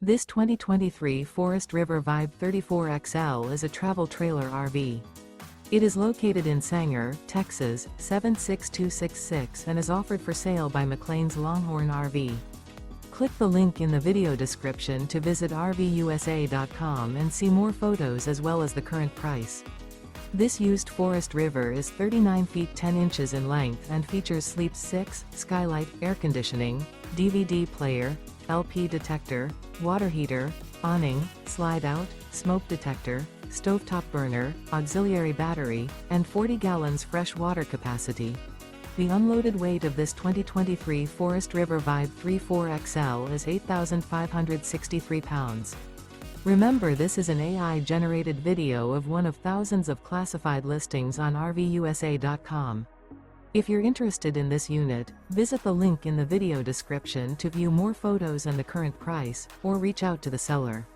This 2023 Forest River Vibe 34XL is a travel trailer RV. It is located in Sanger, Texas, 76266 and is offered for sale by McClain's Longhorn RV. Click the link in the video description to visit RVUSA.com and see more photos as well as the current price. This used Forest River is 39 feet 10 inches in length and features Sleep 6, skylight, air conditioning, DVD player, LP detector, water heater, awning, slide-out, smoke detector, stovetop burner, auxiliary battery, and 40 gallons fresh water capacity. The unloaded weight of this 2023 Forest River Vibe 34XL is 8,563 pounds. Remember, this is an AI-generated video of one of thousands of classified listings on RVUSA.com. If you're interested in this unit, visit the link in the video description to view more photos and the current price, or reach out to the seller.